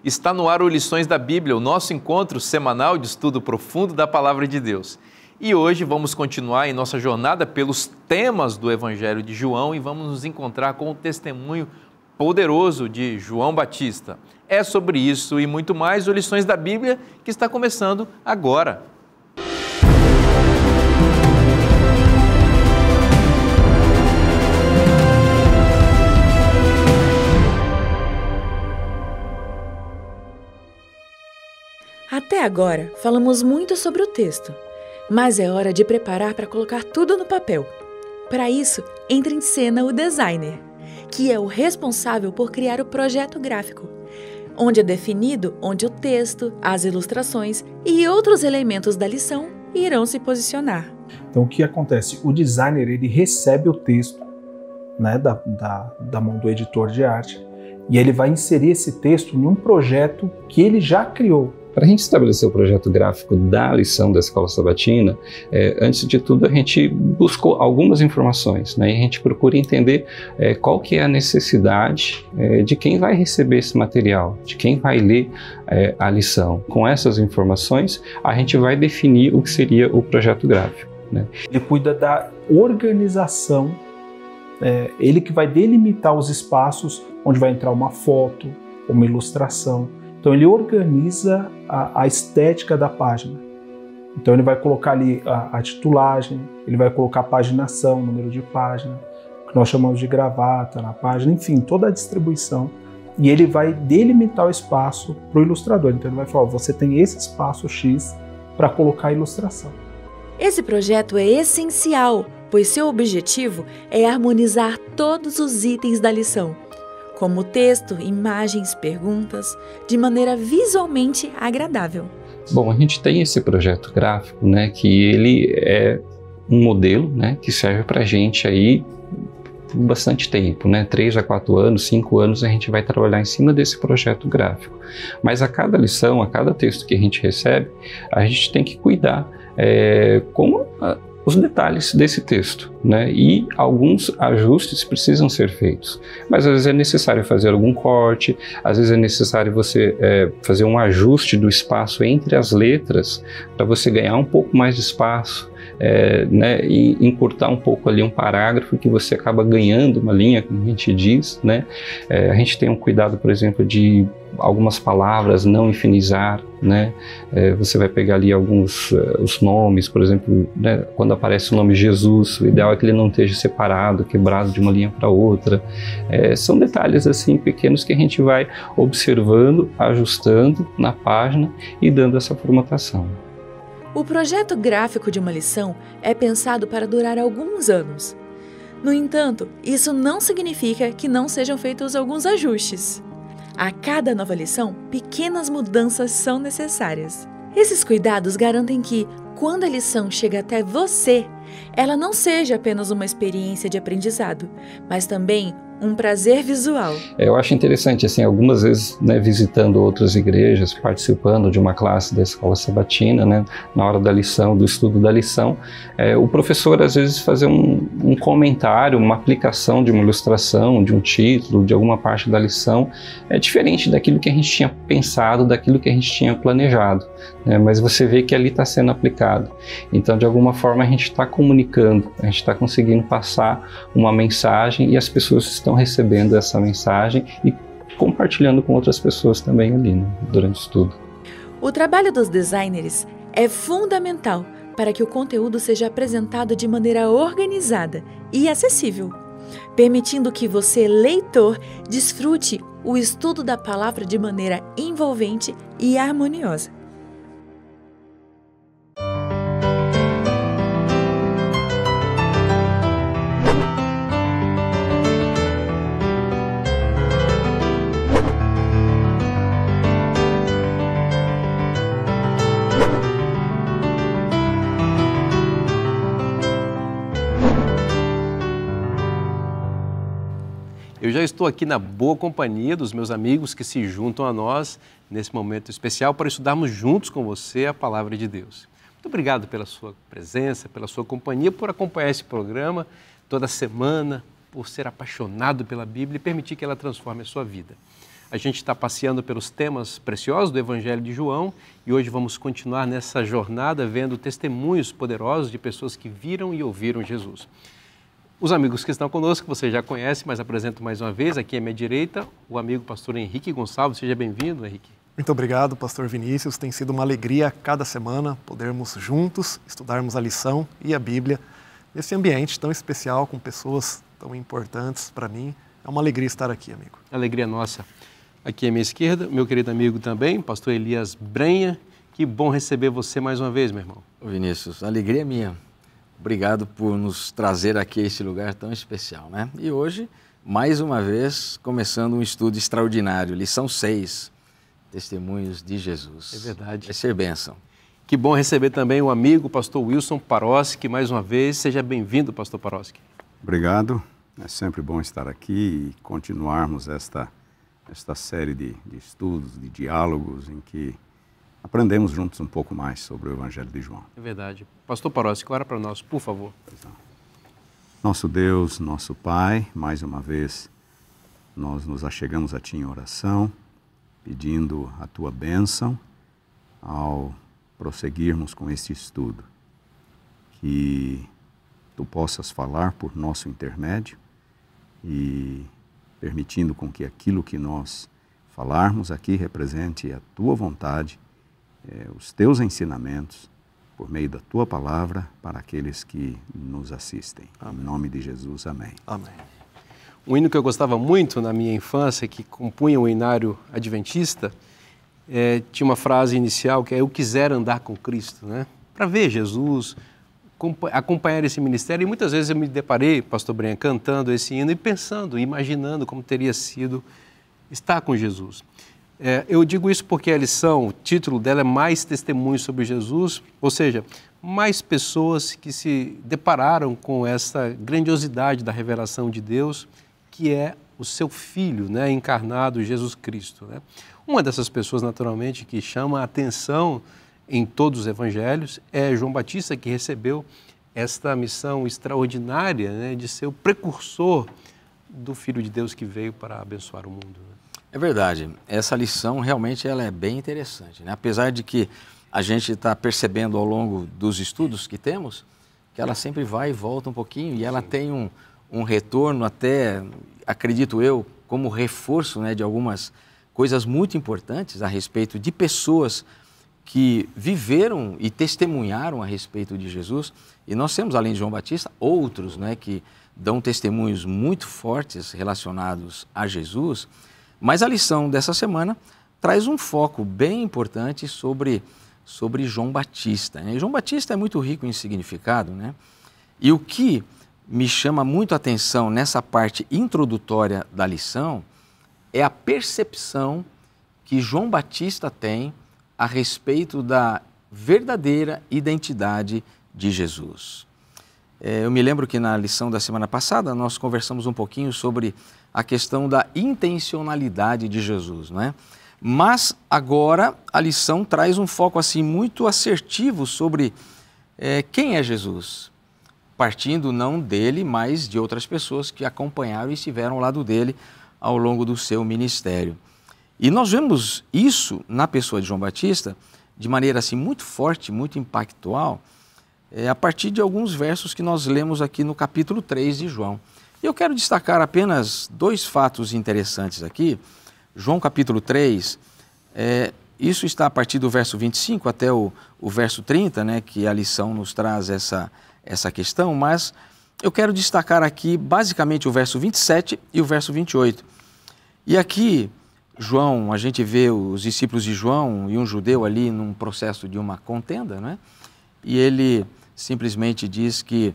Está no ar o Lições da Bíblia, o nosso encontro semanal de estudo profundo da Palavra de Deus. E hoje vamos continuar em nossa jornada pelos temas do Evangelho de João e vamos nos encontrar com o testemunho poderoso de João Batista. É sobre isso e muito mais o Lições da Bíblia que está começando agora. Até agora, falamos muito sobre o texto, mas é hora de preparar para colocar tudo no papel. Para isso, entra em cena o designer, que é o responsável por criar o projeto gráfico, onde é definido onde o texto, as ilustrações e outros elementos da lição irão se posicionar. Então, o que acontece? O designer ele recebe o texto, né, da mão do editor de arte e ele vai inserir esse texto em um projeto que ele já criou. Para a gente estabelecer o projeto gráfico da lição da Escola Sabatina, antes de tudo a gente buscou algumas informações, né? E a gente procura entender qual que é a necessidade de quem vai receber esse material, de quem vai ler a lição. Com essas informações, a gente vai definir o que seria o projeto gráfico, né? Ele cuida da organização, ele que vai delimitar os espaços onde vai entrar uma foto, uma ilustração. Então ele organiza a estética da página. Então ele vai colocar ali a titulagem, ele vai colocar a paginação, número de página, o que nós chamamos de gravata na página, enfim, toda a distribuição. E ele vai delimitar o espaço para o ilustrador. Então ele vai falar, você tem esse espaço X para colocar a ilustração. Esse projeto é essencial, pois seu objetivo é harmonizar todos os itens da lição, como texto, imagens, perguntas, de maneira visualmente agradável. Bom, a gente tem esse projeto gráfico, né, que ele é um modelo, né, que serve para a gente aí por bastante tempo, né, 3 a 4 anos, 5 anos a gente vai trabalhar em cima desse projeto gráfico. Mas a cada lição, a cada texto que a gente recebe, a gente tem que cuidar com os detalhes desse texto, né? E alguns ajustes precisam ser feitos, mas às vezes é necessário fazer algum corte, às vezes é necessário você fazer um ajuste do espaço entre as letras para você ganhar um pouco mais de espaço, né? E encurtar um pouco ali um parágrafo que você acaba ganhando uma linha, como a gente diz, né? A gente tem um cuidado, por exemplo, de algumas palavras não infinizar, né? Você vai pegar ali alguns os nomes, por exemplo, né? Quando aparece o nome Jesus, o ideal é que ele não esteja separado, quebrado de uma linha para outra. São detalhes assim pequenos que a gente vai observando, ajustando na página e dando essa formatação. O projeto gráfico de uma lição é pensado para durar alguns anos. No entanto, isso não significa que não sejam feitos alguns ajustes. A cada nova lição, pequenas mudanças são necessárias. Esses cuidados garantem que, quando a lição chega até você, ela não seja apenas uma experiência de aprendizado, mas também um prazer visual. Eu acho interessante, assim, algumas vezes, né, visitando outras igrejas, participando de uma classe da Escola Sabatina, né, na hora da lição, do estudo da lição, o professor às vezes fazer um comentário, uma aplicação de uma ilustração, de um título, de alguma parte da lição, é diferente daquilo que a gente tinha pensado, daquilo que a gente tinha planejado, né, mas você vê que ali está sendo aplicado. Então, de alguma forma, a gente está comunicando, a gente está conseguindo passar uma mensagem e as pessoas estão recebendo essa mensagem e compartilhando com outras pessoas também ali, né, durante o estudo. O trabalho dos designers é fundamental para que o conteúdo seja apresentado de maneira organizada e acessível, permitindo que você, leitor, desfrute o estudo da palavra de maneira envolvente e harmoniosa. Eu já estou aqui na boa companhia dos meus amigos que se juntam a nós nesse momento especial para estudarmos juntos com você a Palavra de Deus. Muito obrigado pela sua presença, pela sua companhia, por acompanhar esse programa toda semana, por ser apaixonado pela Bíblia e permitir que ela transforme a sua vida. A gente está passeando pelos temas preciosos do Evangelho de João e hoje vamos continuar nessa jornada vendo testemunhos poderosos de pessoas que viram e ouviram Jesus. Os amigos que estão conosco, você já conhece, mas apresento mais uma vez, aqui à minha direita, o amigo pastor Henrique Gonçalves. Seja bem-vindo, Henrique. Muito obrigado, pastor Vinícius. Tem sido uma alegria cada semana podermos juntos estudarmos a lição e a Bíblia nesse ambiente tão especial, com pessoas tão importantes para mim. É uma alegria estar aqui, amigo. Alegria nossa. Aqui à minha esquerda, meu querido amigo também, pastor Elias Brenha. Que bom receber você mais uma vez, meu irmão. Vinícius, a alegria é minha. Obrigado por nos trazer aqui a esse lugar tão especial, né? E hoje, mais uma vez, começando um estudo extraordinário, lição 6, Testemunhos de Jesus. É verdade. Vai ser bênção. Que bom receber também o amigo, pastor Wilson Paroski, mais uma vez. Seja bem-vindo, pastor Paroski. Obrigado. É sempre bom estar aqui e continuarmos esta série de estudos, de diálogos em que aprendemos juntos um pouco mais sobre o Evangelho de João. É verdade. Pastor Paroski, ora para nós, por favor. Nosso Deus, nosso Pai, mais uma vez nós nos achegamos a Ti em oração, pedindo a Tua bênção ao prosseguirmos com este estudo. Que Tu possas falar por nosso intermédio e permitindo com que aquilo que nós falarmos aqui represente a Tua vontade, os Teus ensinamentos, por meio da Tua palavra, para aqueles que nos assistem. Amém. Em nome de Jesus, amém. Amém. Um hino que eu gostava muito na minha infância, que compunha o hinário adventista, tinha uma frase inicial que é: eu quiser andar com Cristo, né? Para ver Jesus, acompanhar esse ministério. E muitas vezes eu me deparei, pastor Brenha, cantando esse hino e pensando, imaginando como teria sido estar com Jesus. Eu digo isso porque a lição, o título dela é Mais Testemunhos sobre Jesus, ou seja, mais pessoas que se depararam com essa grandiosidade da revelação de Deus, que é o seu Filho, né, encarnado, Jesus Cristo, né? Uma dessas pessoas, naturalmente, que chama a atenção em todos os evangelhos é João Batista, que recebeu esta missão extraordinária, né, de ser o precursor do Filho de Deus que veio para abençoar o mundo, né? É verdade, essa lição realmente ela é bem interessante, né? Apesar de que a gente está percebendo ao longo dos estudos que temos, que ela sempre vai e volta um pouquinho e ela tem um retorno até, acredito eu, como reforço, né, de algumas coisas muito importantes a respeito de pessoas que viveram e testemunharam a respeito de Jesus. E nós temos, além de João Batista, outros, né, que dão testemunhos muito fortes relacionados a Jesus. Mas a lição dessa semana traz um foco bem importante sobre João Batista, né? E João Batista é muito rico em significado, né? E o que me chama muito a atenção nessa parte introdutória da lição é a percepção que João Batista tem a respeito da verdadeira identidade de Jesus. Eu me lembro que na lição da semana passada nós conversamos um pouquinho sobre a questão da intencionalidade de Jesus, não é? Mas agora a lição traz um foco assim muito assertivo sobre quem é Jesus, partindo não dele, mas de outras pessoas que acompanharam e estiveram ao lado dele ao longo do seu ministério. E nós vemos isso na pessoa de João Batista de maneira assim muito forte, muito impactual, a partir de alguns versos que nós lemos aqui no capítulo 3 de João. Eu quero destacar apenas dois fatos interessantes aqui. João capítulo 3, isso está a partir do verso 25 até o verso 30, né, que a lição nos traz essa questão, mas eu quero destacar aqui basicamente o verso 27 e o verso 28. E aqui, João, a gente vê os discípulos de João e um judeu ali num processo de uma contenda, né? E ele simplesmente diz que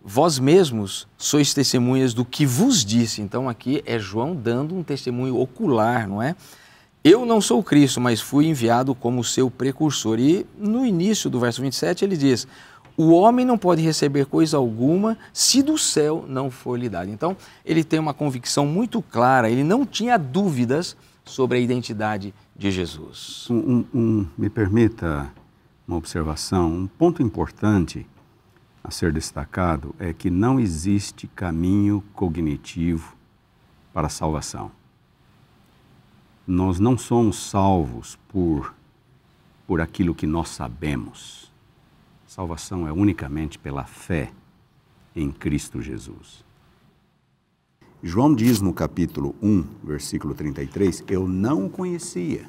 vós mesmos sois testemunhas do que vos disse. Então aqui é João dando um testemunho ocular, não é? Eu não sou o Cristo, mas fui enviado como seu precursor. E no início do verso 27 ele diz: o homem não pode receber coisa alguma se do céu não for lhe dado. Então ele tem uma convicção muito clara, ele não tinha dúvidas sobre a identidade de Jesus. Me permita uma observação, um ponto importante a ser destacado é que não existe caminho cognitivo para a salvação. nós não somos salvos por aquilo que nós sabemos. Salvação é unicamente pela fé em Cristo Jesus. João diz no capítulo 1, versículo 33, eu não o conhecia.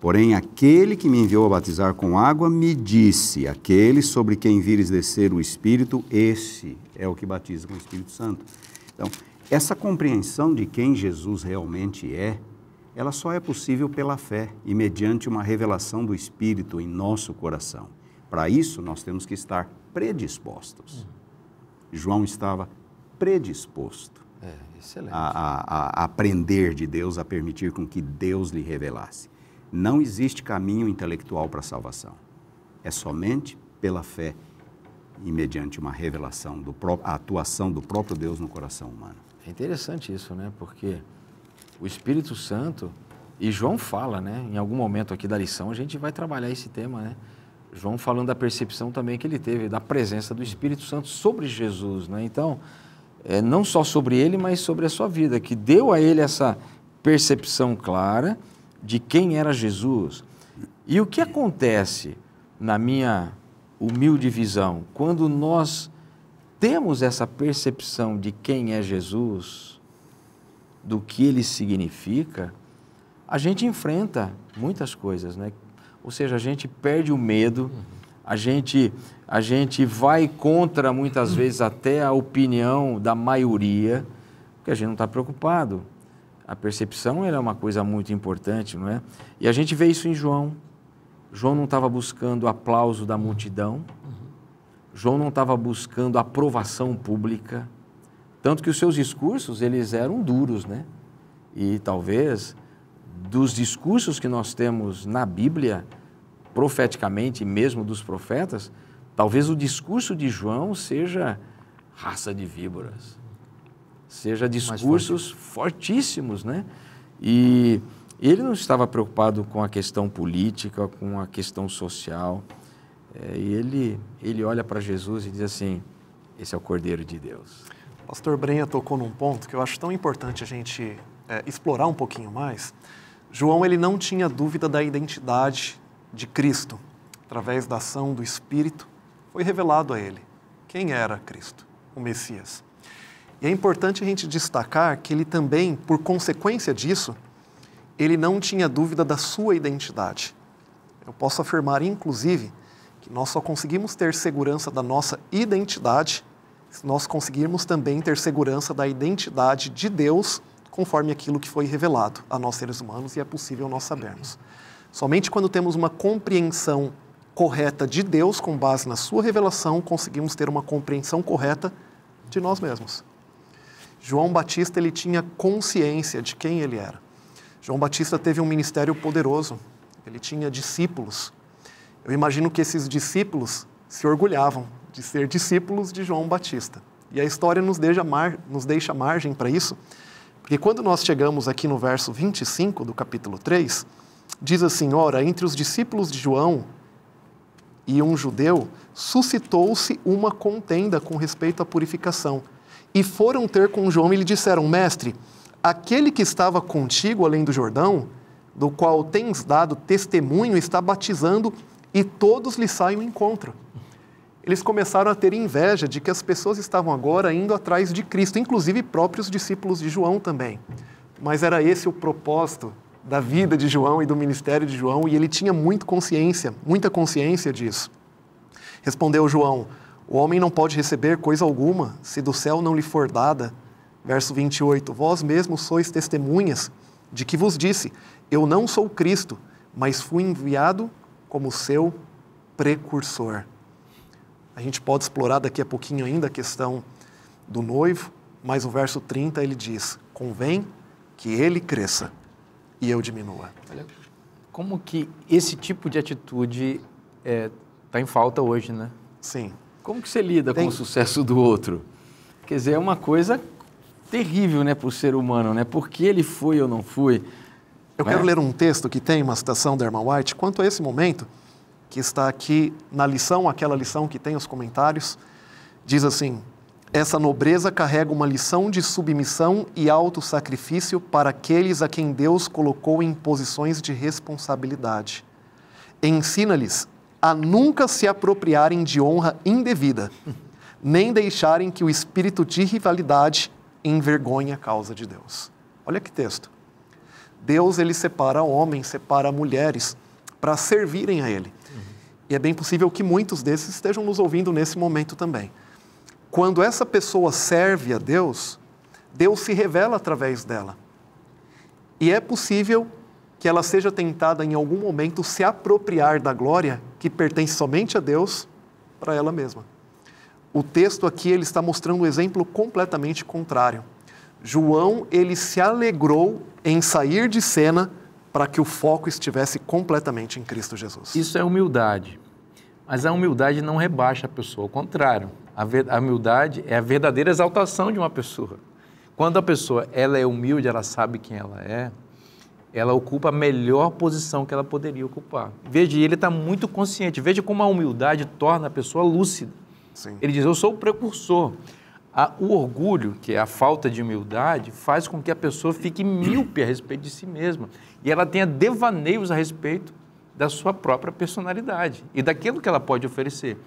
Porém, aquele que me enviou a batizar com água me disse, aquele sobre quem vires descer o Espírito, esse é o que batiza com o Espírito Santo. Então, essa compreensão de quem Jesus realmente é, ela só é possível pela fé e mediante uma revelação do Espírito em nosso coração. Para isso, nós temos que estar predispostos. João estava predisposto a aprender de Deus, a permitir com que Deus lhe revelasse. Não existe caminho intelectual para a salvação. É somente pela fé e mediante uma revelação, a atuação do próprio Deus no coração humano. É interessante isso, né? Porque o Espírito Santo, e João fala, né? Em algum momento aqui da lição a gente vai trabalhar esse tema, né? João falando da percepção também que ele teve, da presença do Espírito Santo sobre Jesus, né? Então, não só sobre ele, mas sobre a sua vida, que deu a ele essa percepção clara de quem era Jesus. E o que acontece, na minha humilde visão, quando nós temos essa percepção de quem é Jesus, do que ele significa, a gente enfrenta muitas coisas, né? Ou seja, a gente perde o medo, a gente vai contra, muitas vezes, até a opinião da maioria, porque a gente não está preocupado. A percepção é uma coisa muito importante, não é? E a gente vê isso em João. João não estava buscando o aplauso da multidão, João não estava buscando aprovação pública, tanto que os seus discursos, eles eram duros, né? E talvez, dos discursos que nós temos na Bíblia, profeticamente, mesmo dos profetas, talvez o discurso de João seja raça de víboras, seja discursos fortíssimos, né? E ele não estava preocupado com a questão política, com a questão social. E ele olha para Jesus e diz assim, esse é o Cordeiro de Deus. O pastor Brenha tocou num ponto que eu acho tão importante a gente explorar um pouquinho mais. João, ele não tinha dúvida da identidade de Cristo. Através da ação do Espírito, foi revelado a ele quem era Cristo, o Messias. E é importante a gente destacar que ele também, por consequência disso, ele não tinha dúvida da sua identidade. Eu posso afirmar, inclusive, que nós só conseguimos ter segurança da nossa identidade se nós conseguirmos também ter segurança da identidade de Deus conforme aquilo que foi revelado a nós seres humanos e é possível nós sabermos. Somente quando temos uma compreensão correta de Deus com base na sua revelação, conseguimos ter uma compreensão correta de nós mesmos. João Batista, ele tinha consciência de quem ele era. João Batista teve um ministério poderoso, ele tinha discípulos. Eu imagino que esses discípulos se orgulhavam de ser discípulos de João Batista. E a história nos deixa margem para isso, porque quando nós chegamos aqui no verso 25 do capítulo 3, diz assim, ora, entre os discípulos de João e um judeu, suscitou-se uma contenda com respeito à purificação. E foram ter com João e lhe disseram, mestre, aquele que estava contigo além do Jordão, do qual tens dado testemunho, está batizando e todos lhe saem ao encontro. Eles começaram a ter inveja de que as pessoas estavam agora indo atrás de Cristo, inclusive próprios discípulos de João também. Mas era esse o propósito da vida de João e do ministério de João, e ele tinha muita consciência disso. Respondeu João, o homem não pode receber coisa alguma, se do céu não lhe for dada. Verso 28, vós mesmos sois testemunhas de que vos disse, eu não sou Cristo, mas fui enviado como seu precursor. A gente pode explorar daqui a pouquinho ainda a questão do noivo, mas o verso 30 ele diz, convém que ele cresça e eu diminua. Olha, como que esse tipo de atitude está em falta hoje, né? Sim. Como que você lida com o sucesso do outro? Quer dizer, é uma coisa terrível, né, para o ser humano, né? Porque ele foi ou não foi. Eu quero ler um texto que tem uma citação da irmã White quanto a esse momento, que está aqui na lição, aquela lição que tem os comentários, diz assim, Essa nobreza carrega uma lição de submissão e autossacrifício para aqueles a quem Deus colocou em posições de responsabilidade. Ensina-lhes a nunca se apropriarem de honra indevida, nem deixarem que o espírito de rivalidade envergonhe a causa de Deus. Olha que texto. Deus, ele separa homens, separa mulheres para servirem a Ele. E é bem possível que muitos desses estejam nos ouvindo nesse momento também. Quando essa pessoa serve a Deus, Deus se revela através dela. E é possível que ela seja tentada em algum momento se apropriar da glória que pertence somente a Deus para ela mesma. O texto aqui ele está mostrando um exemplo completamente contrário. João, ele se alegrou em sair de cena para que o foco estivesse completamente em Cristo Jesus. Isso é humildade. Mas a humildade não rebaixa a pessoa, ao contrário. A humildade é a verdadeira exaltação de uma pessoa. Quando a pessoa ela é humilde, ela sabe quem ela é, ela ocupa a melhor posição que ela poderia ocupar. Veja, ele está muito consciente. Veja como a humildade torna a pessoa lúcida. Sim. Ele diz, eu sou o precursor. O orgulho, que é a falta de humildade, faz com que a pessoa fique míope a respeito de si mesma. E ela tenha devaneios a respeito da sua própria personalidade e daquilo que ela pode oferecer.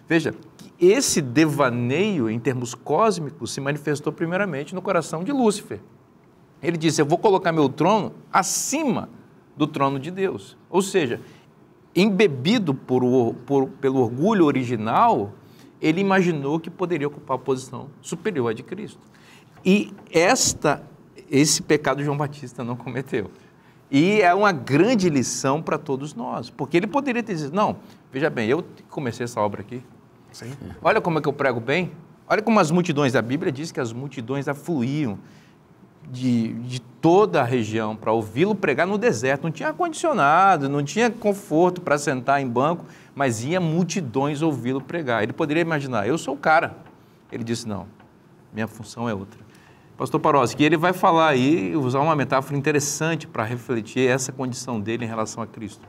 Veja, que esse devaneio, em termos cósmicos, se manifestou primeiramente no coração de Lúcifer. Ele disse, eu vou colocar meu trono acima do trono de Deus. Ou seja, embebido pelo orgulho original, ele imaginou que poderia ocupar a posição superior à de Cristo. E esse pecado João Batista não cometeu. E é uma grande lição para todos nós, porque ele poderia ter dito, não, veja bem, eu comecei essa obra aqui. Sim. Olha como é que eu prego bem. Olha como as multidões, a Bíblia diz que as multidões afluíam de toda a região para ouvi-lo pregar no deserto. Não tinha ar-condicionado, não tinha conforto para sentar em banco, mas ia multidões ouvi-lo pregar. Ele poderia imaginar, eu sou o cara. Ele disse, não, minha função é outra. Pastor Paroski, ele vai falar aí, usar uma metáfora interessante para refletir essa condição dele em relação a Cristo.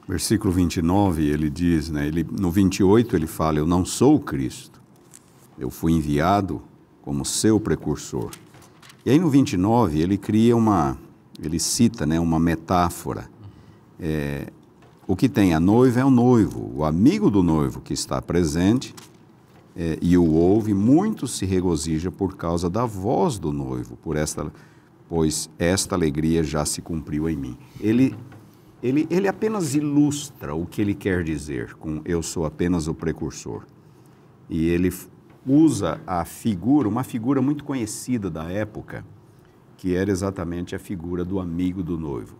Versículo 29, ele diz, né, no 28 ele fala, eu não sou o Cristo, eu fui enviado como seu precursor. E aí no 29 ele cria ele cita, né, uma metáfora. O que tem a noiva é o noivo, o amigo do noivo que está presente e o ouve, muito se regozija por causa da voz do noivo, pois esta alegria já se cumpriu em mim. Ele apenas ilustra o que ele quer dizer com eu sou apenas o precursor. E ele usa uma figura muito conhecida da época, que era exatamente a figura do amigo do noivo.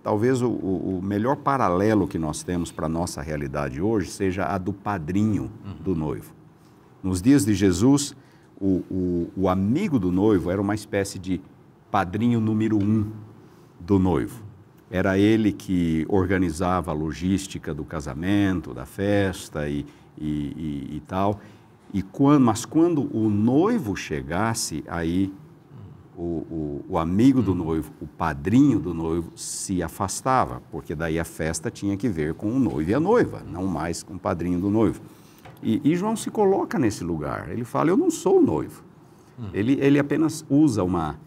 Talvez o melhor paralelo que nós temos para a nossa realidade hoje seja a do padrinho do noivo. Nos dias de Jesus, o amigo do noivo era uma espécie de padrinho número 1 do noivo. Era ele que organizava a logística do casamento, da festa e tal. Mas quando o noivo chegasse, aí o amigo do noivo, o padrinho do noivo, se afastava, porque daí a festa tinha que ver com o noivo e a noiva, não mais com o padrinho do noivo. E João se coloca nesse lugar. Ele fala, eu não sou o noivo. Ele apenas usa uma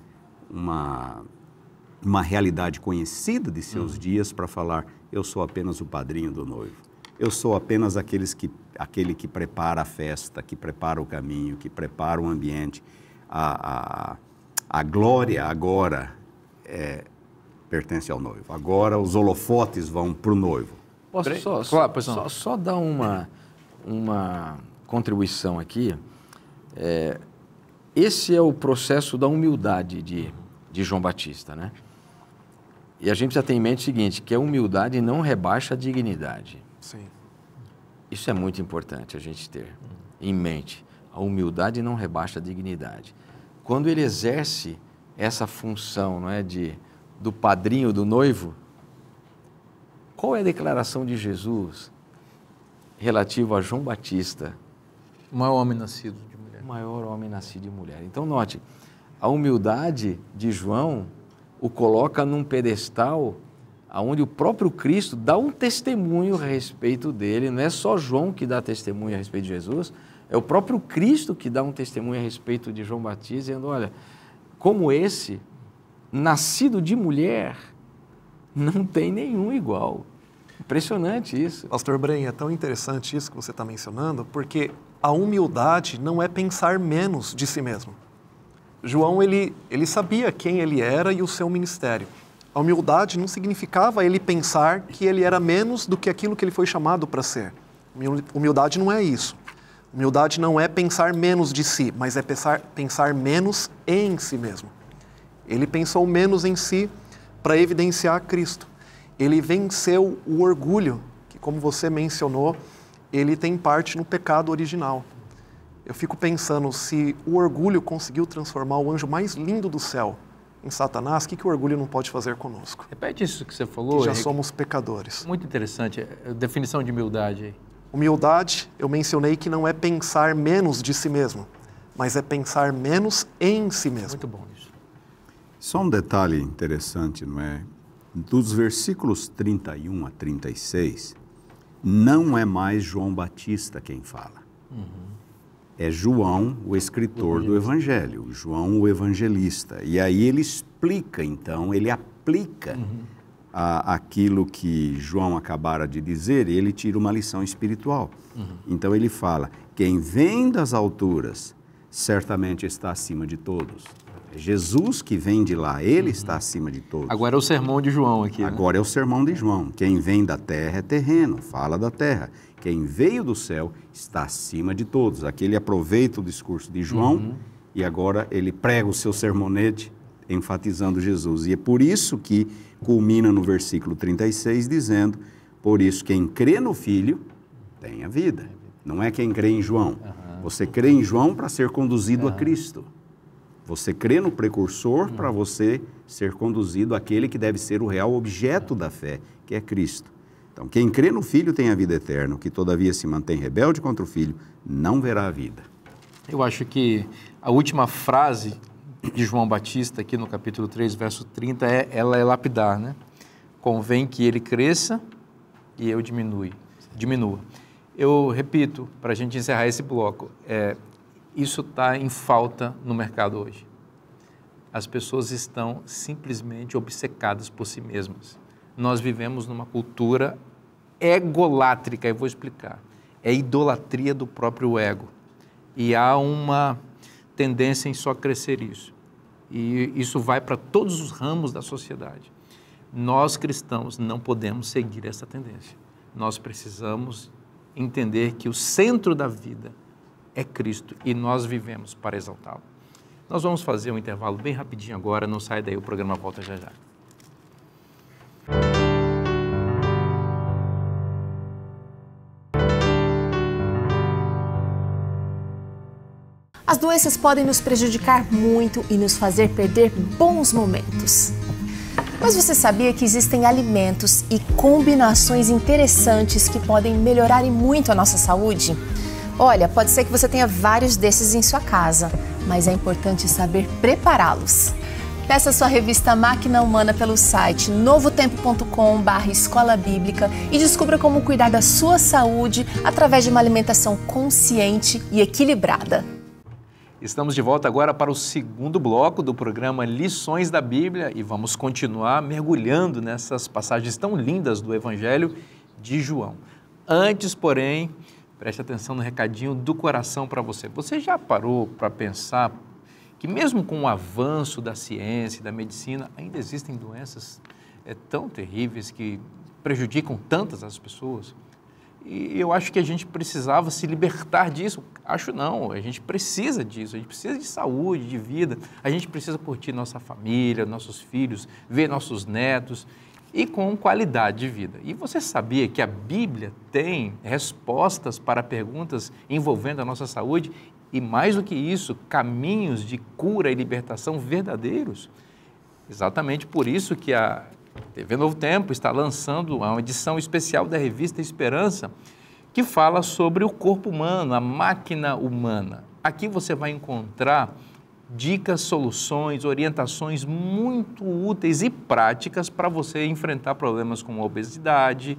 realidade conhecida de seus dias para falar, eu sou apenas o padrinho do noivo. Eu sou apenas aquele que prepara a festa, que prepara o caminho, que prepara o ambiente. A glória agora pertence ao noivo. Agora os holofotes vão para o noivo. Posso só dar uma contribuição aqui? Esse é o processo da humildade de João Batista, né? E a gente precisa ter em mente o seguinte, que a humildade não rebaixa a dignidade. Sim. Isso é muito importante a gente ter em mente. A humildade não rebaixa a dignidade. Quando ele exerce essa função, não é, do padrinho do noivo, qual é a declaração de Jesus relativa a João Batista? O maior homem nascido de mulher. O maior homem nascido de mulher. Então, note, a humildade de João o coloca num pedestal onde o próprio Cristo dá um testemunho a respeito dele. Não é só João que dá testemunho a respeito de Jesus, é o próprio Cristo que dá um testemunho a respeito de João Batista, dizendo, olha, como esse, nascido de mulher, não tem nenhum igual. Impressionante isso. Pastor Bren, é tão interessante isso que você está mencionando, porque a humildade não é pensar menos de si mesmo. João, ele sabia quem ele era e o seu ministério. A humildade não significava ele pensar que ele era menos do que aquilo que ele foi chamado para ser. Humildade não é isso. Humildade não é pensar menos de si, mas é pensar menos em si mesmo. Ele pensou menos em si para evidenciar Cristo. Ele venceu o orgulho, que, como você mencionou, ele tem parte no pecado original. Eu fico pensando, se o orgulho conseguiu transformar o anjo mais lindo do céu em Satanás, o que o orgulho não pode fazer conosco? Repete isso que você falou. Que já somos pecadores. Muito interessante. A definição de humildade aí. Humildade, eu mencionei que não é pensar menos de si mesmo, mas é pensar menos em si mesmo. Muito bom isso. Só um detalhe interessante, não é? Dos versículos 31 a 36, não é mais João Batista quem fala. É João, o escritor do Evangelho, João, o evangelista. E aí ele explica, então, ele aplica aquilo que João acabara de dizer, e ele tira uma lição espiritual. Então ele fala, quem vem das alturas certamente está acima de todos. É Jesus que vem de lá, ele está acima de todos. Agora é o sermão de João aqui. Agora é o sermão de João. Quem vem da terra é terreno, fala da terra. Quem veio do céu está acima de todos. Aqui ele aproveita o discurso de João e agora ele prega o seu sermonete enfatizando Jesus. E é por isso que culmina no versículo 36 dizendo, por isso quem crê no Filho tem a vida. Não é quem crê em João. Você crê em João para ser conduzido a Cristo. Você crê no precursor para você ser conduzido àquele que deve ser o real objeto da fé, que é Cristo. Então, quem crê no Filho tem a vida eterna, o que todavia se mantém rebelde contra o Filho não verá a vida. Eu acho que a última frase de João Batista, aqui no capítulo 3, verso 30, ela é lapidar, né? Convém que ele cresça e eu diminua. Eu repito, para a gente encerrar esse bloco, isso está em falta no mercado hoje. As pessoas estão simplesmente obcecadas por si mesmas. Nós vivemos numa cultura egolátrica, eu vou explicar. É idolatria do próprio ego. E há uma tendência em só crescer isso. E isso vai para todos os ramos da sociedade. Nós cristãos não podemos seguir essa tendência. Nós precisamos entender que o centro da vida é Cristo e nós vivemos para exaltá-lo. Nós vamos fazer um intervalo bem rapidinho agora, não sai daí, o programa volta já já. As doenças podem nos prejudicar muito e nos fazer perder bons momentos. Mas você sabia que existem alimentos e combinações interessantes que podem melhorar muito a nossa saúde? Olha, pode ser que você tenha vários desses em sua casa, mas é importante saber prepará-los. Peça sua revista Máquina Humana pelo site novotempo.com/escola bíblica e descubra como cuidar da sua saúde através de uma alimentação consciente e equilibrada. Estamos de volta agora para o segundo bloco do programa Lições da Bíblia e vamos continuar mergulhando nessas passagens tão lindas do Evangelho de João. Antes, porém, preste atenção no recadinho do coração para você. Você já parou para pensar que mesmo com o avanço da ciência e da medicina, ainda existem doenças tão terríveis que prejudicam tantas as pessoas? E eu acho que a gente precisava se libertar disso. Acho não, a gente precisa disso, a gente precisa de saúde, de vida, a gente precisa curtir nossa família, nossos filhos, ver nossos netos e com qualidade de vida. E você sabia que a Bíblia tem respostas para perguntas envolvendo a nossa saúde e, mais do que isso, caminhos de cura e libertação verdadeiros? Exatamente por isso que a TV Novo Tempo está lançando uma edição especial da revista Esperança, que fala sobre o corpo humano, a máquina humana. Aqui você vai encontrar dicas, soluções, orientações muito úteis e práticas para você enfrentar problemas como a obesidade,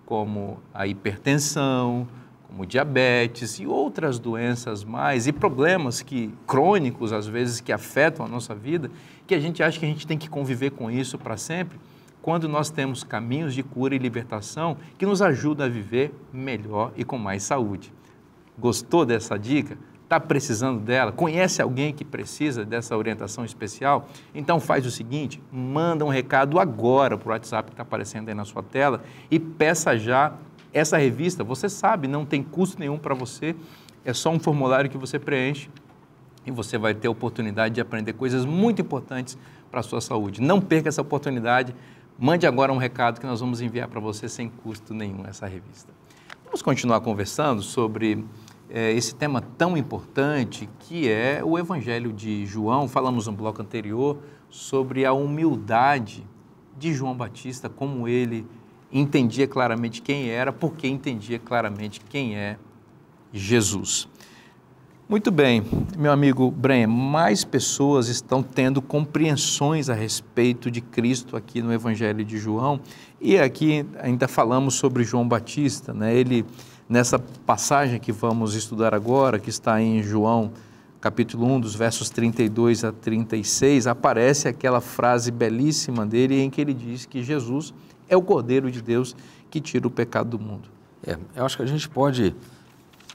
como a hipertensão, como diabetes e outras doenças mais, e problemas crônicos, às vezes, que afetam a nossa vida, que a gente acha que a gente tem que conviver com isso para sempre, quando nós temos caminhos de cura e libertação que nos ajudam a viver melhor e com mais saúde. Gostou dessa dica? Está precisando dela? Conhece alguém que precisa dessa orientação especial? Então faz o seguinte, manda um recado agora para o WhatsApp que está aparecendo aí na sua tela e peça já essa revista. Você sabe, não tem custo nenhum para você, é só um formulário que você preenche e você vai ter a oportunidade de aprender coisas muito importantes para a sua saúde. Não perca essa oportunidade, mande agora um recado que nós vamos enviar para você sem custo nenhum essa revista. Vamos continuar conversando sobre esse tema tão importante que é o Evangelho de João. Falamos no bloco anterior sobre a humildade de João Batista, como ele entendia claramente quem era, porque entendia claramente quem é Jesus. Muito bem, meu amigo Brenha, mais pessoas estão tendo compreensões a respeito de Cristo aqui no Evangelho de João, e aqui ainda falamos sobre João Batista, né? Ele, nessa passagem que vamos estudar agora, que está em João capítulo 1, dos versos 32 a 36, aparece aquela frase belíssima dele em que ele diz que Jesus é o Cordeiro de Deus que tira o pecado do mundo. Eu acho que a gente pode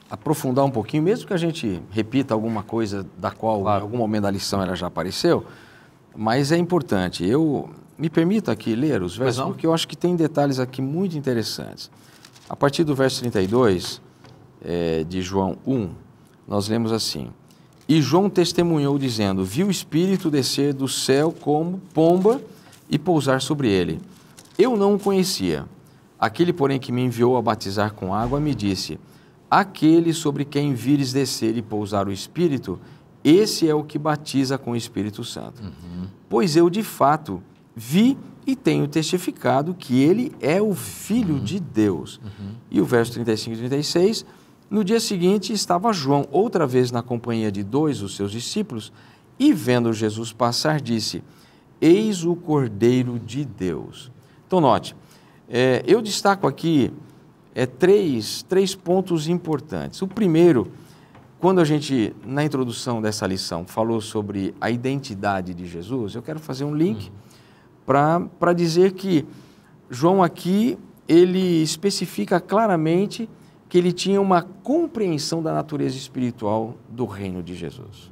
aprofundar um pouquinho, mesmo que a gente repita alguma coisa da qual em algum momento da lição ela já apareceu, mas é importante. Eu me permito aqui ler os versos, porque eu acho que tem detalhes aqui muito interessantes. A partir do verso 32 de João 1, nós lemos assim: E João testemunhou dizendo, viu o Espírito descer do céu como pomba e pousar sobre ele. Eu não o conhecia. Aquele, porém, que me enviou a batizar com água, me disse, aquele sobre quem vires descer e pousar o Espírito, esse é o que batiza com o Espírito Santo. Pois eu, de fato, vi e tenho testificado que ele é o Filho de Deus. E o verso 35 e 36, no dia seguinte estava João outra vez na companhia de dois dos seus discípulos e vendo Jesus passar disse, eis o Cordeiro de Deus. Então note, eu destaco aqui três pontos importantes. O primeiro, quando a gente, na introdução dessa lição, falou sobre a identidade de Jesus, eu quero fazer um link para dizer que João aqui, ele especifica claramente que ele tinha uma compreensão da natureza espiritual do reino de Jesus.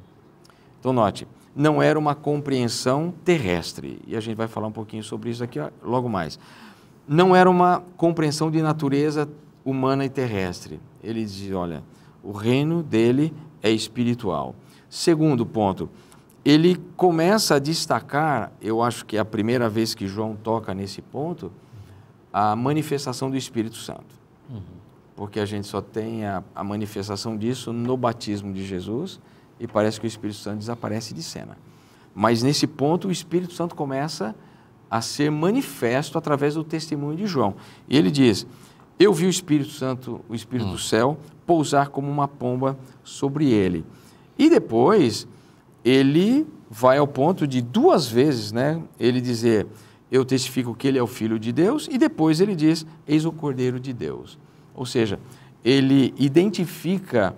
Então, note, não era uma compreensão terrestre, e a gente vai falar um pouquinho sobre isso aqui logo mais. Não era uma compreensão de natureza humana e terrestre. Ele diz, olha, o reino dele é espiritual. Segundo ponto, ele começa a destacar, eu acho que é a primeira vez que João toca nesse ponto, a manifestação do Espírito Santo. Porque a gente só tem a manifestação disso no batismo de Jesus e parece que o Espírito Santo desaparece de cena. Mas nesse ponto o Espírito Santo começa a ser manifesto através do testemunho de João. E ele diz, eu vi o Espírito Santo, o Espírito do céu, pousar como uma pomba sobre ele. E depois ele vai ao ponto de duas vezes, né, ele dizer, eu testifico que ele é o Filho de Deus, e depois ele diz, eis o Cordeiro de Deus. Ou seja, ele identifica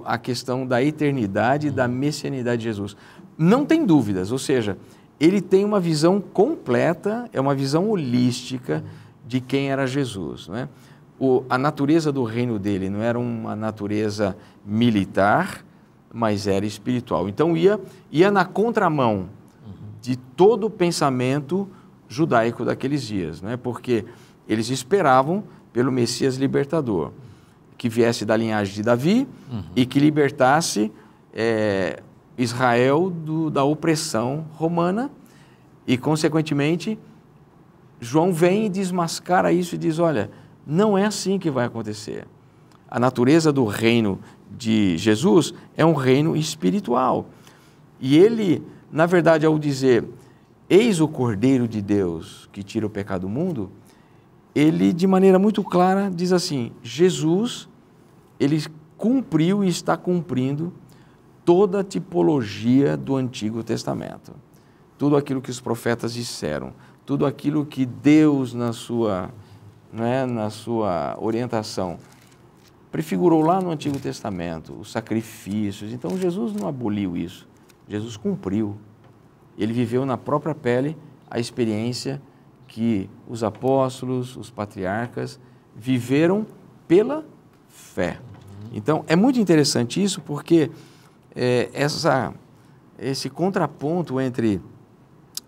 a questão da eternidade e da messianidade de Jesus. Não tem dúvidas, ou seja, ele tem uma visão completa, é uma visão holística de quem era Jesus. Não é? A natureza do reino dele não era uma natureza militar, mas era espiritual. Então ia na contramão de todo o pensamento judaico daqueles dias, não é? Porque eles esperavam pelo Messias libertador, que viesse da linhagem de Davi e que libertasse Israel da opressão romana e, consequentemente, João vem e desmascara isso e diz, olha, não é assim que vai acontecer. A natureza do reino de Jesus é um reino espiritual. E ele, na verdade, ao dizer, eis o Cordeiro de Deus que tira o pecado do mundo, ele, de maneira muito clara, diz assim, Jesus, ele cumpriu e está cumprindo toda a tipologia do Antigo Testamento. Tudo aquilo que os profetas disseram, tudo aquilo que Deus, na sua orientação, prefigurou lá no Antigo Testamento, os sacrifícios. Então, Jesus não aboliu isso, Jesus cumpriu. Ele viveu na própria pele a experiência que os apóstolos, os patriarcas, viveram pela fé. Então, é muito interessante isso, porque esse contraponto entre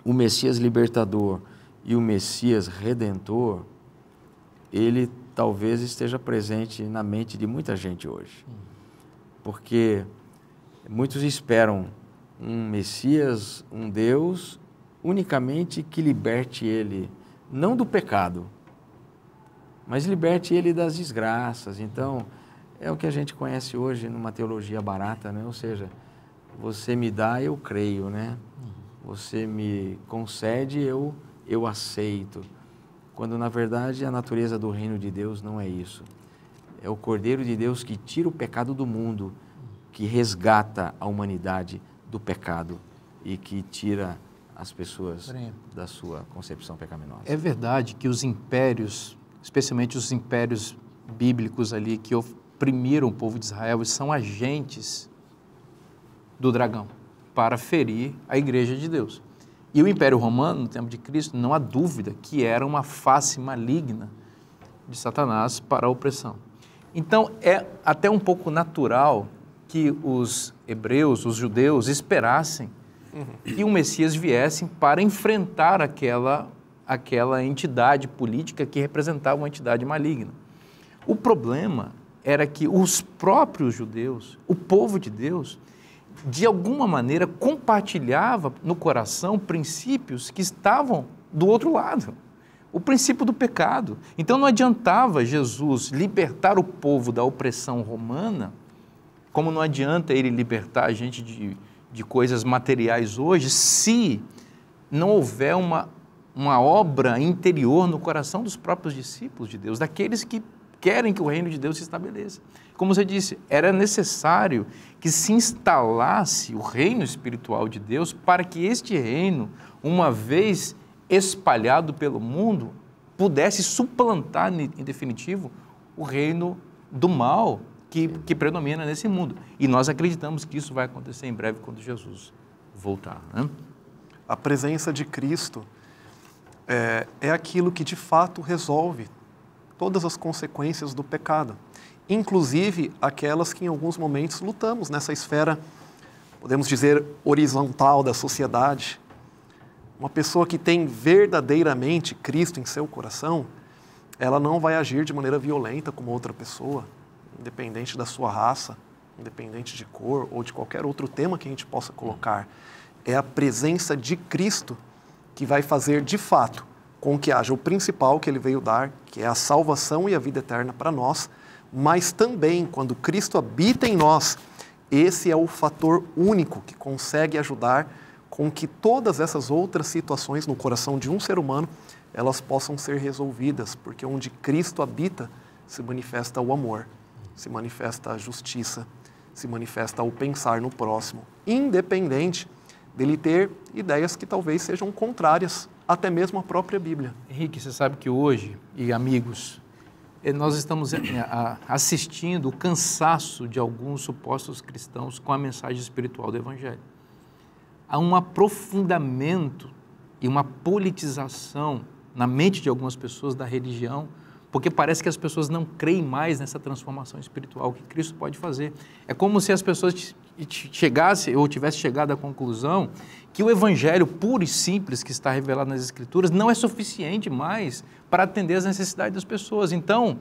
o Messias libertador e o Messias redentor, ele talvez esteja presente na mente de muita gente hoje. Porque muitos esperam um Messias, um Deus, unicamente que liberte ele, não do pecado, mas liberte ele das desgraças. Então, é o que a gente conhece hoje numa teologia barata, né? Ou seja, você me dá, eu creio, né? Você me concede, eu aceito. Quando, na verdade, a natureza do reino de Deus não é isso. É o Cordeiro de Deus que tira o pecado do mundo, que resgata a humanidade do pecado e que tira as pessoas da sua concepção pecaminosa. É verdade que os impérios, especialmente os impérios bíblicos ali, que oprimiram o povo de Israel, são agentes do dragão para ferir a igreja de Deus. E o Império Romano, no tempo de Cristo, não há dúvida que era uma face maligna de Satanás para a opressão. Então, é até um pouco natural que os hebreus, os judeus, esperassem que o Messias viesse para enfrentar aquela entidade política que representava uma entidade maligna. O problema era que os próprios judeus, o povo de Deus, de alguma maneira compartilhava no coração princípios que estavam do outro lado. O princípio do pecado. Então não adiantava Jesus libertar o povo da opressão romana, como não adianta ele libertar a gente de coisas materiais hoje, se não houver uma obra interior no coração dos próprios discípulos de Deus, daqueles que querem que o reino de Deus se estabeleça. Como você disse, era necessário que se instalasse o reino espiritual de Deus para que este reino, uma vez espalhado pelo mundo, pudesse suplantar, em definitivo, o reino do mal que predomina nesse mundo. E nós acreditamos que isso vai acontecer em breve quando Jesus voltar, né? A presença de Cristo é aquilo que de fato resolve todas as consequências do pecado, inclusive aquelas que em alguns momentos lutamos nessa esfera, podemos dizer, horizontal da sociedade. Uma pessoa que tem verdadeiramente Cristo em seu coração, ela não vai agir de maneira violenta como outra pessoa, independente da sua raça, independente de cor ou de qualquer outro tema que a gente possa colocar. É a presença de Cristo que vai fazer de fato com que haja o principal que ele veio dar, que é a salvação e a vida eterna para nós, mas também quando Cristo habita em nós, esse é o fator único que consegue ajudar com que todas essas outras situações no coração de um ser humano, elas possam ser resolvidas, porque onde Cristo habita, se manifesta o amor, se manifesta a justiça, se manifesta o pensar no próximo, independente dele ter ideias que talvez sejam contrárias até mesmo à própria Bíblia. Henrique, você sabe que hoje, e amigos, nós estamos assistindo o cansaço de alguns supostos cristãos com a mensagem espiritual do Evangelho. Há um aprofundamento e uma politização na mente de algumas pessoas da religião, porque parece que as pessoas não creem mais nessa transformação espiritual que Cristo pode fazer. É como se as pessoas chegassem ou tivessem chegado à conclusão que o Evangelho puro e simples que está revelado nas Escrituras não é suficiente mais para atender às necessidades das pessoas. Então,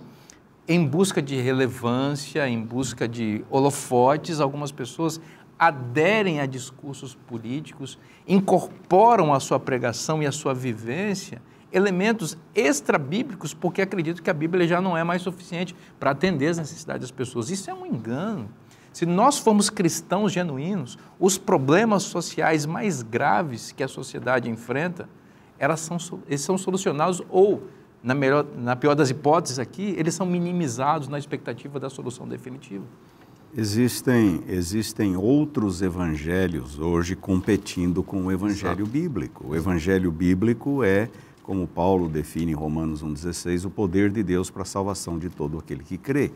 em busca de relevância, em busca de holofotes, algumas pessoas aderem a discursos políticos, incorporam à sua pregação e à sua vivência elementos extra-bíblicos, porque acreditam que a Bíblia já não é mais suficiente para atender às necessidades das pessoas. Isso é um engano. Se nós formos cristãos genuínos, os problemas sociais mais graves que a sociedade enfrenta, eles são solucionados ou, na pior das hipóteses aqui, eles são minimizados na expectativa da solução definitiva. Existem outros evangelhos hoje competindo com o evangelho bíblico. O evangelho bíblico é, como Paulo define em Romanos 1,16, o poder de Deus para a salvação de todo aquele que crê.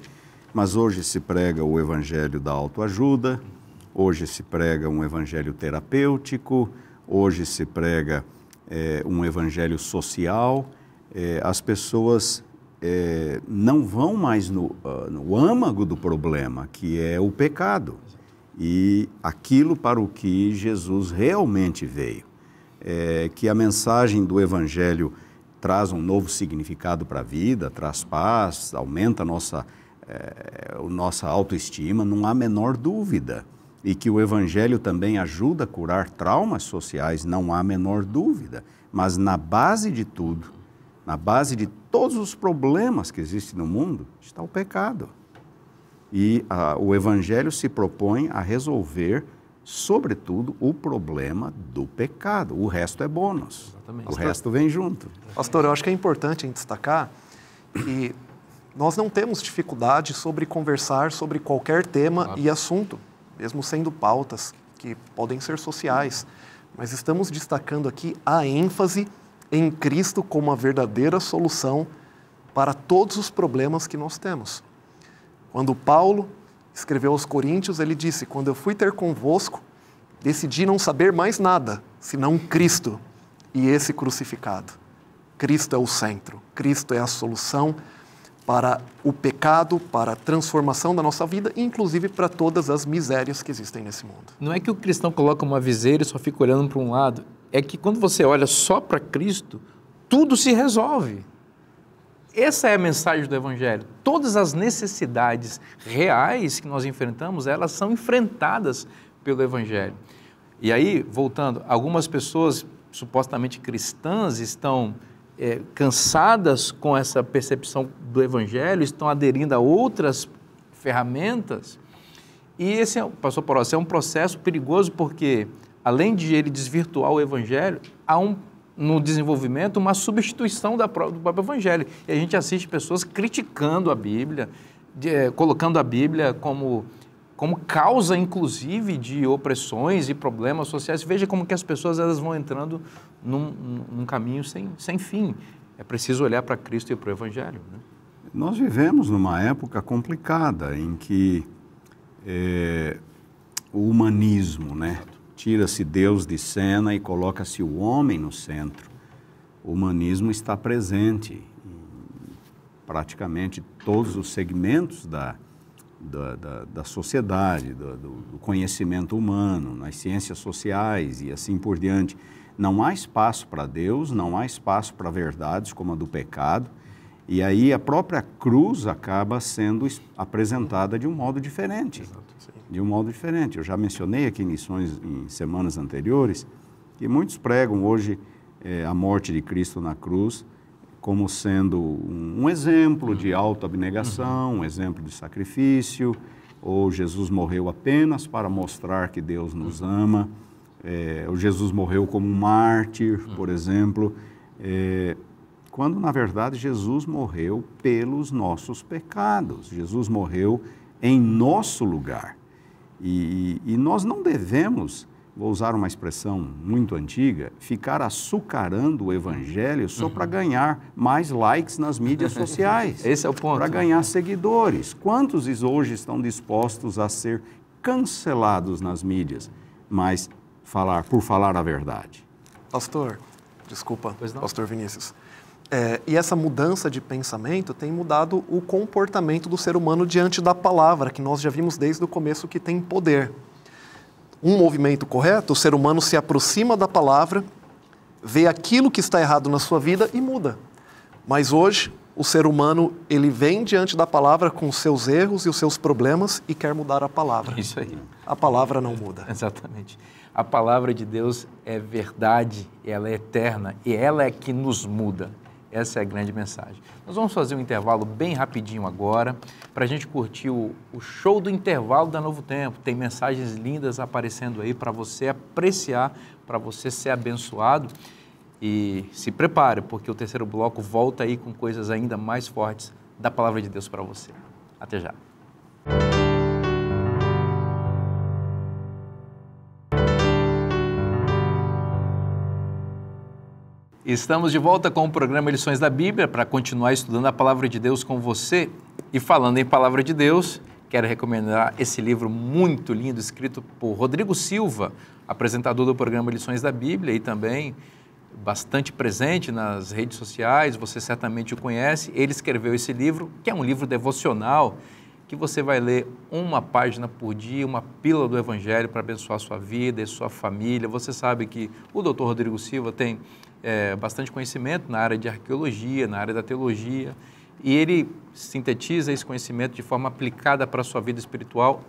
Mas hoje se prega o evangelho da autoajuda, hoje se prega um evangelho terapêutico, hoje se prega um evangelho social. As pessoas não vão mais no âmago do problema, que é o pecado, e aquilo para o que Jesus realmente veio. Que a mensagem do Evangelho traz um novo significado para a vida, traz paz, aumenta a nossa autoestima, não há a menor dúvida. E que o Evangelho também ajuda a curar traumas sociais, não há a menor dúvida. Mas na base de tudo, na base de todos os problemas que existem no mundo, está o pecado. E o Evangelho se propõe a resolver, sobretudo, o problema do pecado. O resto é bônus. Exatamente. O resto vem junto. Pastor, eu acho que é importante destacar que nós não temos dificuldade sobre conversar sobre qualquer tema e assunto, mesmo sendo pautas que podem ser sociais. Mas estamos destacando aqui a ênfase em Cristo como a verdadeira solução para todos os problemas que nós temos. Quando Paulo escreveu aos Coríntios, ele disse: quando eu fui ter convosco, decidi não saber mais nada, senão Cristo e esse crucificado. Cristo é o centro, Cristo é a solução para o pecado, para a transformação da nossa vida, inclusive para todas as misérias que existem nesse mundo. Não é que o cristão coloca uma viseira e só fica olhando para um lado, é que quando você olha só para Cristo, tudo se resolve. Essa é a mensagem do Evangelho. Todas as necessidades reais que nós enfrentamos, elas são enfrentadas pelo Evangelho. E aí, voltando, algumas pessoas supostamente cristãs estão cansadas com essa percepção do Evangelho, estão aderindo a outras ferramentas. E esse, pastor Porossi, é um processo perigoso porque, além de ele desvirtuar o Evangelho, há no desenvolvimento uma substituição do próprio Evangelho. E a gente assiste pessoas criticando a Bíblia, colocando a Bíblia como causa, inclusive, de opressões e problemas sociais. Veja como que as pessoas elas vão entrando num caminho sem fim. É preciso olhar para Cristo e para o Evangelho, né? Nós vivemos numa época complicada em que o humanismo, né? Tira-se Deus de cena e coloca-se o homem no centro. O humanismo está presente em praticamente todos os segmentos da sociedade, do conhecimento humano, nas ciências sociais e assim por diante. Não há espaço para Deus, não há espaço para verdades como a do pecado, e aí a própria cruz acaba sendo apresentada de um modo diferente. De um modo diferente. Eu já mencionei aqui em semanas anteriores que muitos pregam hoje a morte de Cristo na cruz como sendo um exemplo de autoabnegação, um exemplo de sacrifício, ou Jesus morreu apenas para mostrar que Deus nos ama, ou Jesus morreu como um mártir, por exemplo, quando na verdade Jesus morreu pelos nossos pecados, Jesus morreu em nosso lugar. E nós não devemos, vou usar uma expressão muito antiga, ficar açucarando o Evangelho só para ganhar mais likes nas mídias sociais. Esse é o ponto. Para ganhar seguidores. Quantos hoje estão dispostos a ser cancelados nas mídias, mas por falar a verdade? Pastor, desculpa, pastor Vinícius. E essa mudança de pensamento tem mudado o comportamento do ser humano diante da palavra, que nós já vimos desde o começo que tem poder. Um movimento correto, o ser humano se aproxima da palavra, vê aquilo que está errado na sua vida e muda. Mas hoje, o ser humano, ele vem diante da palavra com os seus erros e os seus problemas e quer mudar a palavra. Isso aí. A palavra não muda. Exatamente. A palavra de Deus é verdade, ela é eterna e ela é que nos muda. Essa é a grande mensagem. Nós vamos fazer um intervalo bem rapidinho agora, para a gente curtir o show do intervalo da Novo Tempo. Tem mensagens lindas aparecendo aí para você apreciar, para você ser abençoado. E se prepare, porque o terceiro bloco volta aí com coisas ainda mais fortes da Palavra de Deus para você. Até já. Estamos de volta com o programa Lições da Bíblia para continuar estudando a Palavra de Deus com você. E falando em Palavra de Deus, quero recomendar esse livro muito lindo, escrito por Rodrigo Silva, apresentador do programa Lições da Bíblia e também bastante presente nas redes sociais, você certamente o conhece. Ele escreveu esse livro, que é um livro devocional, que você vai ler uma página por dia, uma pílula do Evangelho para abençoar a sua vida e sua família. Você sabe que o Dr. Rodrigo Silva tem bastante conhecimento na área de arqueologia, na área da teologia, e ele sintetiza esse conhecimento de forma aplicada para a sua vida espiritual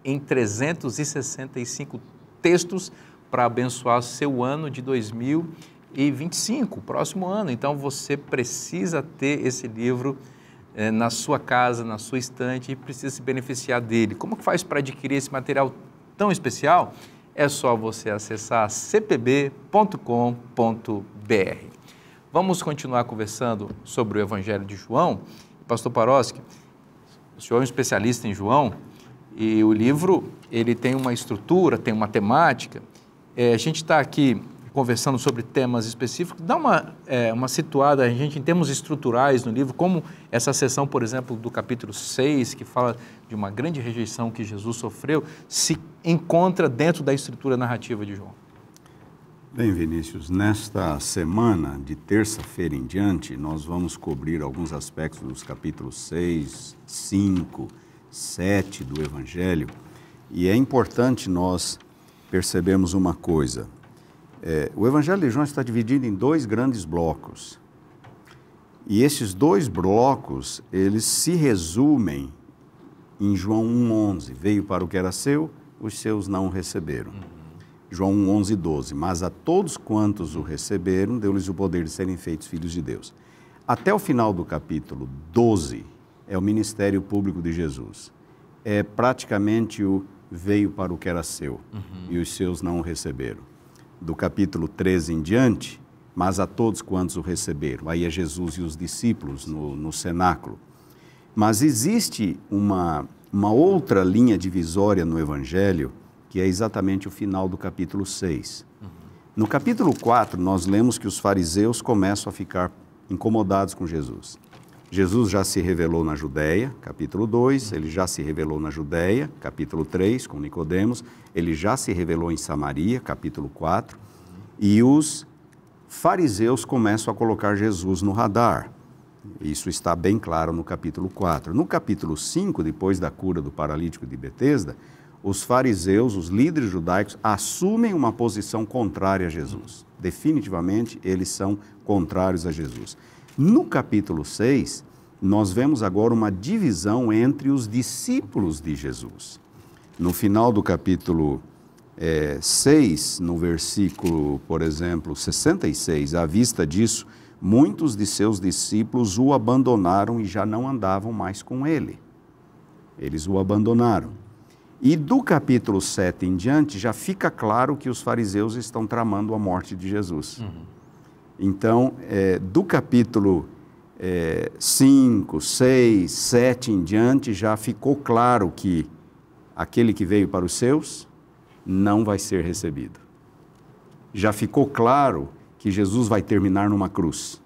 em 365 textos para abençoar seu ano de 2025, próximo ano. Então você precisa ter esse livro na sua casa, na sua estante, e precisa se beneficiar dele. Como que faz para adquirir esse material tão especial? É só você acessar cpb.com.br. Vamos continuar conversando sobre o Evangelho de João. Pastor Paroski, o senhor é um especialista em João, e o livro ele tem uma estrutura, tem uma temática. A gente está aqui conversando sobre temas específicos. Dá uma situada a gente em termos estruturais no livro, como essa seção, por exemplo, do capítulo 6, que fala de uma grande rejeição que Jesus sofreu, se encontra dentro da estrutura narrativa de João. Bem, Vinícius, nesta semana, de terça-feira em diante, nós vamos cobrir alguns aspectos dos capítulos 6, 5, 7 do Evangelho, e é importante nós percebermos uma coisa. O Evangelho de João está dividido em dois grandes blocos. E esses dois blocos, eles se resumem em João 1,11. Veio para o que era seu, os seus não o receberam. João 1,11 e 12. Mas a todos quantos o receberam, deu-lhes o poder de serem feitos filhos de Deus. Até o final do capítulo 12, é o ministério público de Jesus. É praticamente o veio para o que era seu, e os seus não o receberam. Do capítulo 13 em diante, mas a todos quantos o receberam. Aí é Jesus e os discípulos no cenáculo. Mas existe uma outra linha divisória no Evangelho, que é exatamente o final do capítulo 6. No capítulo 4, nós lemos que os fariseus começam a ficar incomodados com Jesus. Jesus já se revelou na Judéia, capítulo 2, ele já se revelou na Judéia, capítulo 3, com Nicodemos, ele já se revelou em Samaria, capítulo 4, e os fariseus começam a colocar Jesus no radar. Isso está bem claro no capítulo 4. No capítulo 5, depois da cura do paralítico de Betesda, os fariseus, os líderes judaicos, assumem uma posição contrária a Jesus. Definitivamente, eles são contrários a Jesus. No capítulo 6, nós vemos agora uma divisão entre os discípulos de Jesus. No final do capítulo 6, no versículo, por exemplo, 66, à vista disso, muitos de seus discípulos o abandonaram e já não andavam mais com ele. Eles o abandonaram. E do capítulo 7 em diante, já fica claro que os fariseus estão tramando a morte de Jesus. Então, do capítulo 5, 6, 7 em diante, já ficou claro que aquele que veio para os seus não vai ser recebido. Já ficou claro que Jesus vai terminar numa cruz.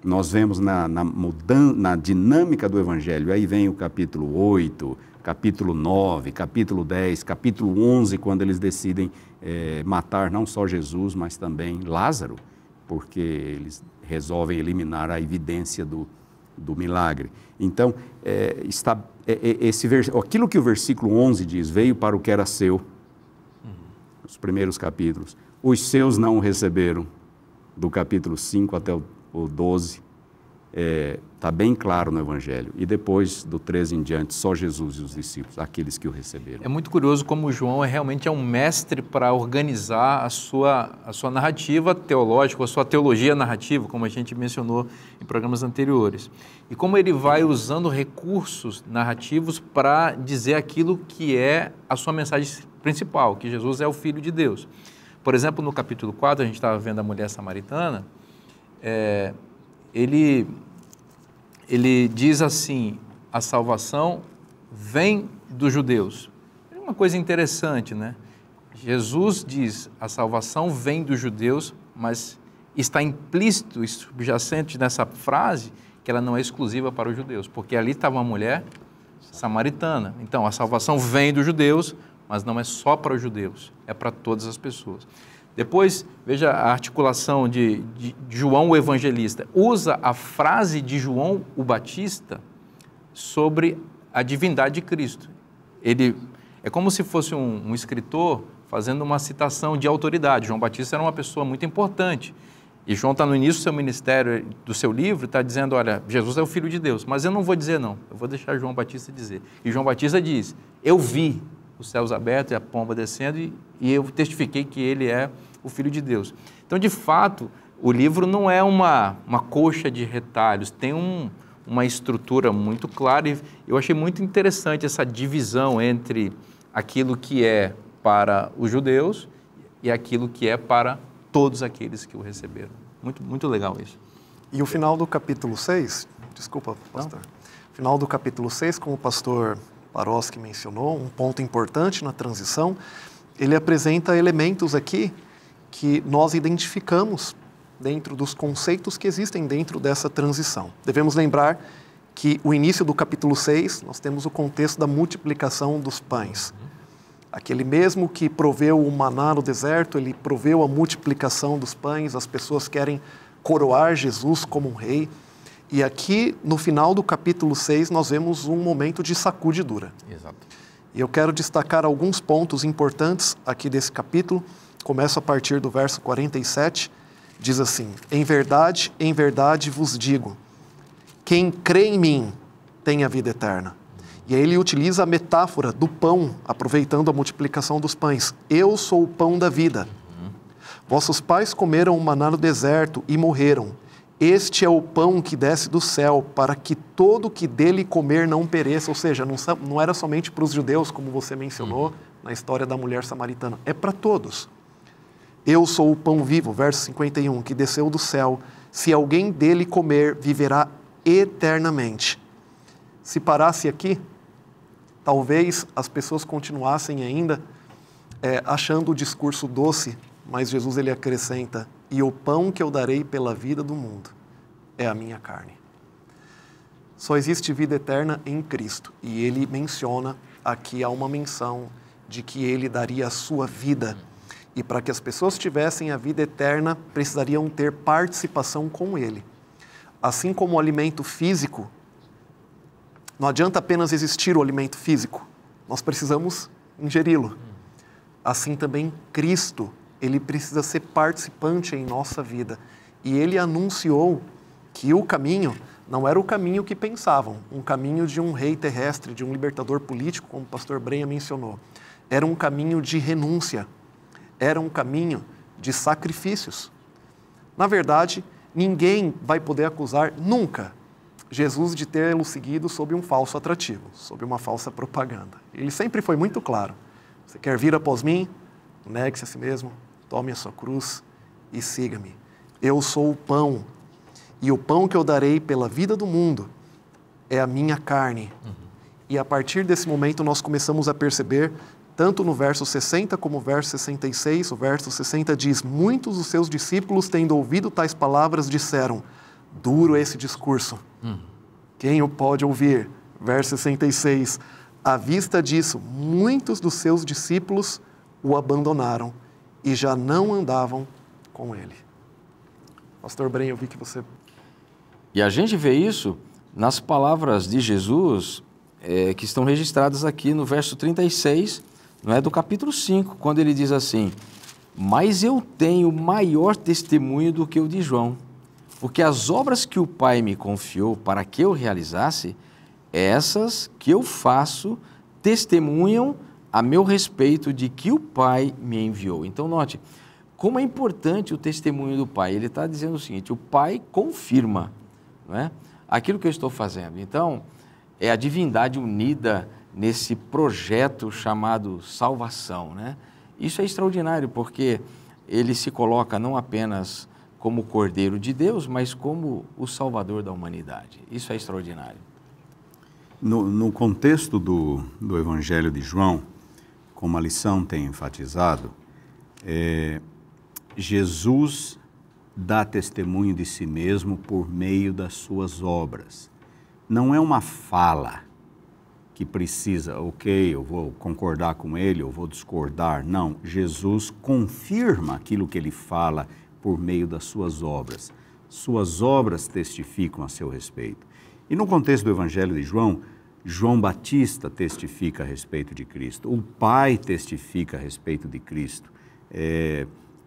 Nós vemos na dinâmica do Evangelho, aí vem o capítulo 8, capítulo 9, capítulo 10, capítulo 11, quando eles decidem matar não só Jesus, mas também Lázaro, porque eles resolvem eliminar a evidência do milagre. Então, aquilo que o versículo 11 diz, veio para o que era seu, os primeiros capítulos, os seus não o receberam, do capítulo 5 até o 12, está bem claro no Evangelho. E depois do 13 em diante, só Jesus e os discípulos, aqueles que o receberam. É muito curioso como João realmente é um mestre para organizar a sua narrativa teológica, a sua teologia narrativa, como a gente mencionou em programas anteriores. E como ele vai usando recursos narrativos para dizer aquilo que é a sua mensagem principal, que Jesus é o Filho de Deus. Por exemplo, no capítulo 4, a gente estava vendo a mulher samaritana, ele diz assim, a salvação vem dos judeus. É uma coisa interessante, né? Jesus diz, a salvação vem dos judeus, mas está implícito e subjacente nessa frase que ela não é exclusiva para os judeus, porque ali estava uma mulher samaritana. Então, a salvação vem dos judeus, mas não é só para os judeus, é para todas as pessoas. Depois, veja a articulação de João o Evangelista. Usa a frase de João o Batista sobre a divindade de Cristo. Ele é como se fosse um escritor fazendo uma citação de autoridade. João Batista era uma pessoa muito importante. E João está no início do seu ministério, do seu livro, está dizendo, olha, Jesus é o Filho de Deus. Mas eu não vou dizer não, eu vou deixar João Batista dizer. E João Batista diz, eu vi os céus abertos e a pomba descendo e eu testifiquei que ele é o Filho de Deus. Então, de fato, o livro não é uma coxa de retalhos, tem uma estrutura muito clara e eu achei muito interessante essa divisão entre aquilo que é para os judeus e aquilo que é para todos aqueles que o receberam. Muito, muito legal isso. E o final do capítulo 6, desculpa, pastor. O final do capítulo 6, como o pastor Paroski mencionou, um ponto importante na transição, ele apresenta elementos aqui que nós identificamos dentro dos conceitos que existem dentro dessa transição. Devemos lembrar que o início do capítulo 6, nós temos o contexto da multiplicação dos pães. Aquele mesmo que proveu o maná no deserto, ele proveu a multiplicação dos pães, as pessoas querem coroar Jesus como um rei. E aqui, no final do capítulo 6, nós vemos um momento de sacudidura. Exato. E eu quero destacar alguns pontos importantes aqui desse capítulo. Começo a partir do verso 47, diz assim, em verdade vos digo, quem crê em mim tem a vida eterna. E aí ele utiliza a metáfora do pão, aproveitando a multiplicação dos pães. Eu sou o pão da vida. Vossos pais comeram o maná no deserto e morreram. Este é o pão que desce do céu, para que todo que dele comer não pereça. Ou seja, não era somente para os judeus, como você mencionou na história da mulher samaritana. É para todos. Eu sou o pão vivo, verso 51, que desceu do céu. Se alguém dele comer, viverá eternamente. Se parasse aqui, talvez as pessoas continuassem ainda achando o discurso doce, mas Jesus ele acrescenta, e o pão que eu darei pela vida do mundo é a minha carne. Só existe vida eterna em Cristo, e ele menciona, aqui há uma menção de que ele daria a sua vida, e para que as pessoas tivessem a vida eterna, precisariam ter participação com ele. Assim como o alimento físico, não adianta apenas existir o alimento físico, nós precisamos ingeri-lo. Assim também Cristo, ele precisa ser participante em nossa vida. E ele anunciou que o caminho não era o caminho que pensavam, um caminho de um rei terrestre, de um libertador político, como o pastor Brenha mencionou. Era um caminho de renúncia, era um caminho de sacrifícios. Na verdade, ninguém vai poder acusar nunca Jesus de tê-lo seguido sob um falso atrativo, sob uma falsa propaganda. Ele sempre foi muito claro. Você quer vir após mim? Negue-se a si mesmo, tome a sua cruz e siga-me. Eu sou o pão, e o pão que eu darei pela vida do mundo é a minha carne. E a partir desse momento nós começamos a perceber, tanto no verso 60 como no verso 66, o verso 60 diz, muitos dos seus discípulos, tendo ouvido tais palavras, disseram, duro esse discurso. Quem o pode ouvir? Verso 66. À vista disso, muitos dos seus discípulos o abandonaram e já não andavam com ele. Pastor Brenha, eu vi que você... E a gente vê isso nas palavras de Jesus, que estão registradas aqui no verso 36, não é, do capítulo 5, quando ele diz assim, mas eu tenho maior testemunho do que o de João, porque as obras que o Pai me confiou para que eu realizasse, essas que eu faço testemunham a meu respeito de que o Pai me enviou. Então, note, como é importante o testemunho do Pai. Ele está dizendo o seguinte, o Pai confirma, não é, aquilo que eu estou fazendo. Então, é a divindade unida nesse projeto chamado salvação, né? Isso é extraordinário, porque ele se coloca não apenas como Cordeiro de Deus, mas como o Salvador da humanidade. Isso é extraordinário. No contexto do Evangelho de João, como a lição tem enfatizado, Jesus dá testemunho de si mesmo por meio das suas obras. Não é uma fala que precisa, ok, eu vou concordar com ele, eu vou discordar. Não, Jesus confirma aquilo que ele fala por meio das suas obras. Suas obras testificam a seu respeito. E no contexto do Evangelho de João, João Batista testifica a respeito de Cristo, o Pai testifica a respeito de Cristo,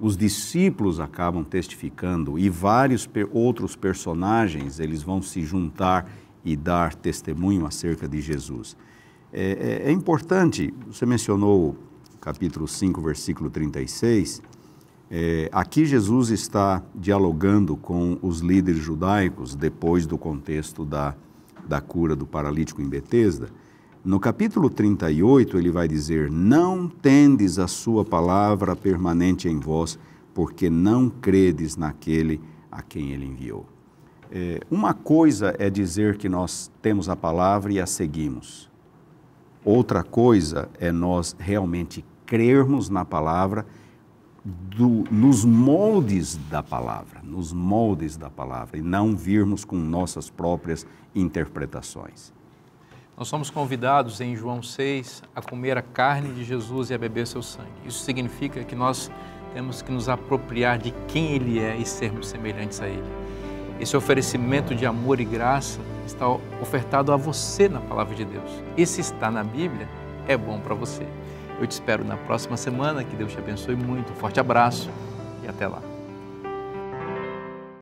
os discípulos acabam testificando e vários outros personagens, eles vão se juntar e dar testemunho acerca de Jesus. É importante, você mencionou capítulo 5, versículo 36, aqui Jesus está dialogando com os líderes judaicos depois do contexto da cura do paralítico em Betesda. No capítulo 38 ele vai dizer: não tendes a sua palavra permanente em vós, porque não credes naquele a quem ele enviou. Uma coisa é dizer que nós temos a palavra e a seguimos. Outra coisa é nós realmente crermos na palavra, nos moldes da palavra, e não virmos com nossas próprias interpretações. Nós somos convidados em João 6 a comer a carne de Jesus e a beber seu sangue. Isso significa que nós temos que nos apropriar de quem Ele é e sermos semelhantes a Ele. Esse oferecimento de amor e graça está ofertado a você na Palavra de Deus. E se está na Bíblia, é bom para você. Eu te espero na próxima semana, que Deus te abençoe muito. Um forte abraço e até lá.